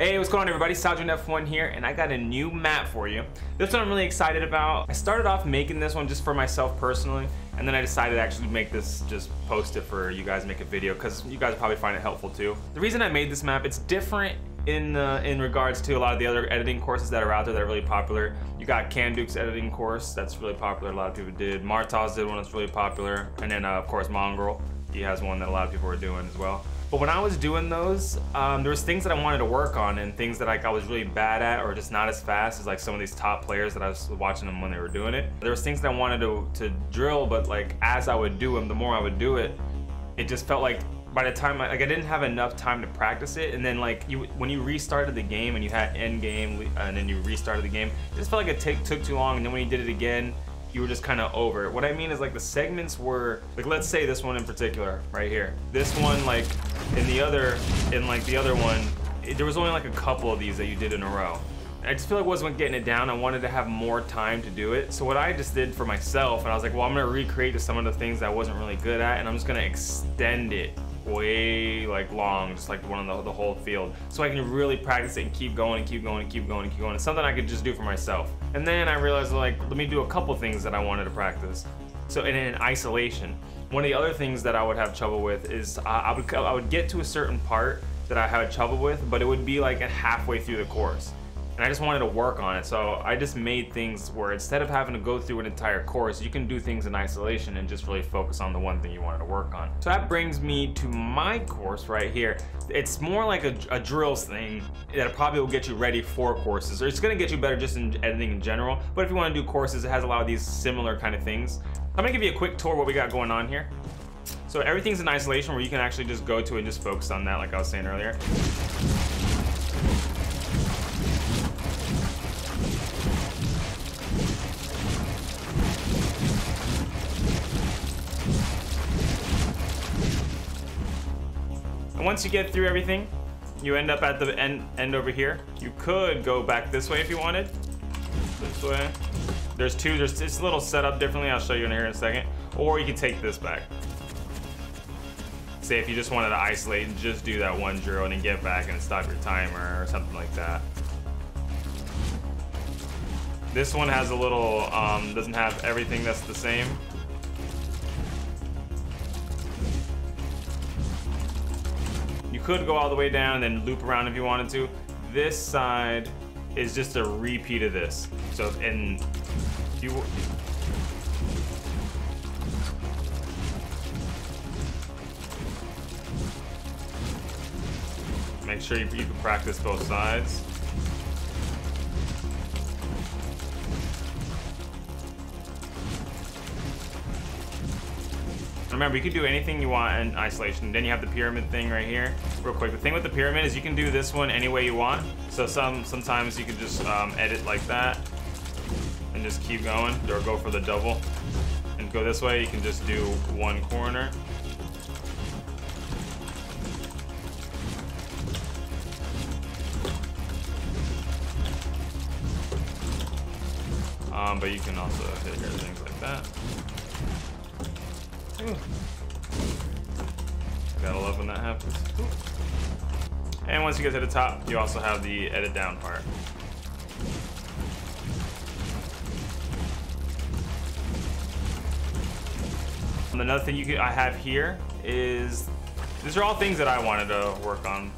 Hey, what's going on everybody? Salgin F1 here, and I got a new map for you. This one I'm really excited about. I started off making this one just for myself personally, and then I decided to actually make this, just post it for you guys, make a video, because you guys probably find it helpful too. The reason I made this map, it's different in regards to a lot of the other editing courses that are out there that are really popular. You got Kanduke's editing course, that's really popular, a lot of people did. Martaz did one that's really popular, and then of course Mongrel, he has one that a lot of people are doing as well. But when I was doing those, there was things that I wanted to work on and things that I was really bad at or just not as fast as like some of these top players that I was watching them when they were doing it. There was things that I wanted to drill, but like as I would do them, the more I would do it, it just felt like by the time I didn't have enough time to practice it. And then like when you restarted the game and you had end game and then you restarted the game, it just felt like it took too long. And then when you did it again, you were just kind of over it. What I mean is like the segments were like, let's say this one in particular right here, this one, like in the other one, there was only like a couple of these that you did in a row. I just feel like I wasn't getting it down. I wanted to have more time to do it. So what I just did for myself, and I was like, well, I'm gonna recreate some of the things that I wasn't really good at, and I'm just gonna extend it way like long, just like one of the whole field, so I can really practice it and keep going and keep going and keep going and keep going. It's something I could just do for myself. And then I realized, like, let me do a couple things that I wanted to practice. So in isolation, one of the other things that I would have trouble with is I would get to a certain part that I had trouble with, but it would be like at halfway through the course. And I just wanted to work on it, so I just made things where instead of having to go through an entire course, you can do things in isolation and just really focus on the one thing you wanted to work on. So that brings me to my course right here. It's more like a drills thing that probably will get you ready for courses, or it's gonna get you better just in editing in general. But if you want to do courses, it has a lot of these similar kind of things. I'm gonna give you a quick tour of what we got going on here. So everything's in isolation where you can actually just go to and just focus on that, like I was saying earlier. And once you get through everything, you end up at the end over here. You could go back this way if you wanted. This way. There's two, it's a little set up differently. I'll show you in here in a second. Or you can take this back. Say if you just wanted to isolate and just do that one drill and then get back and stop your timer or something like that. This one has a little, doesn't have everything that's the same. You could go all the way down and then loop around if you wanted to. This side is just a repeat of this. So you make sure you can practice both sides. Remember, you can do anything you want in isolation. Then you have the pyramid thing right here. Real quick, the thing with the pyramid is you can do this one any way you want. So sometimes you can just edit like that and just keep going, or go for the double and go this way. You can just do one corner. But you can also hit here, things like that. Ooh. Gotta love when that happens. Ooh. And once you get to the top, you also have the edit down part. And another thing I have here is, these are all things that I wanted to work on.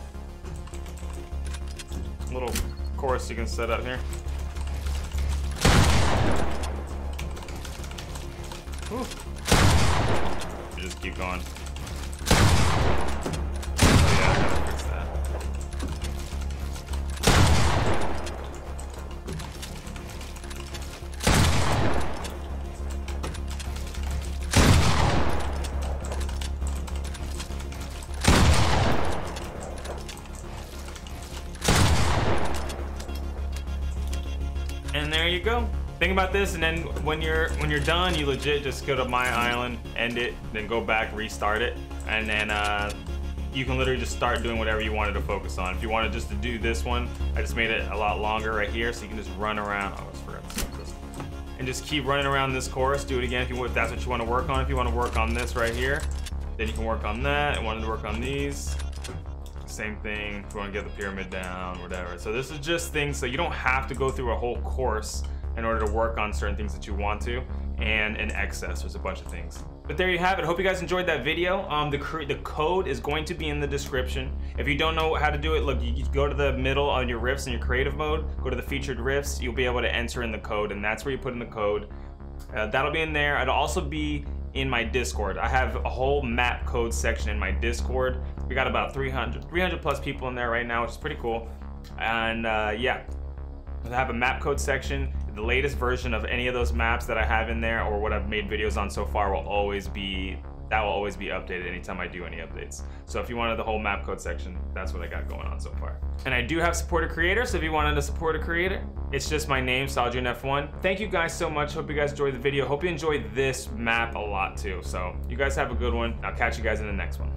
Little course you can set up here. Ooh. Just keep going. Oh, yeah, I gotta fix that. And there you go. Think about this, and then when you're done, you legit just go to my island, end it, then go back, restart it, and then you can literally just start doing whatever you wanted to focus on. If you wanted just to do this one, I just made it a lot longer right here, so you can just run around. Oh, I forgot to stop this. And just keep running around this course. Do it again if that's what you want to work on. If you want to work on this right here, then you can work on that. I wanted to work on these. Same thing if you want to get the pyramid down, whatever. So this is just things so you don't have to go through a whole course in order to work on certain things that you want to, and in excess, there's a bunch of things. But there you have it. Hope you guys enjoyed that video. The code is going to be in the description. If you don't know how to do it, look, you go to the middle on your riffs in your creative mode, go to the featured riffs, you'll be able to enter in the code, and that's where you put in the code. That'll be in there. It'll also be in my Discord. I have a whole map code section in my Discord. We got about 300 plus people in there right now, which is pretty cool. And yeah, I have a map code section. The latest version of any of those maps that I have in there or what I've made videos on so far will always be updated anytime I do any updates. So if you wanted the whole map code section, that's what I got going on so far. And I do have support a creator, so if you wanted to support a creator, it's just my name, SalJunF1. Thank you guys so much. Hope you guys enjoyed the video. Hope you enjoyed this map a lot too. So you guys have a good one. I'll catch you guys in the next one.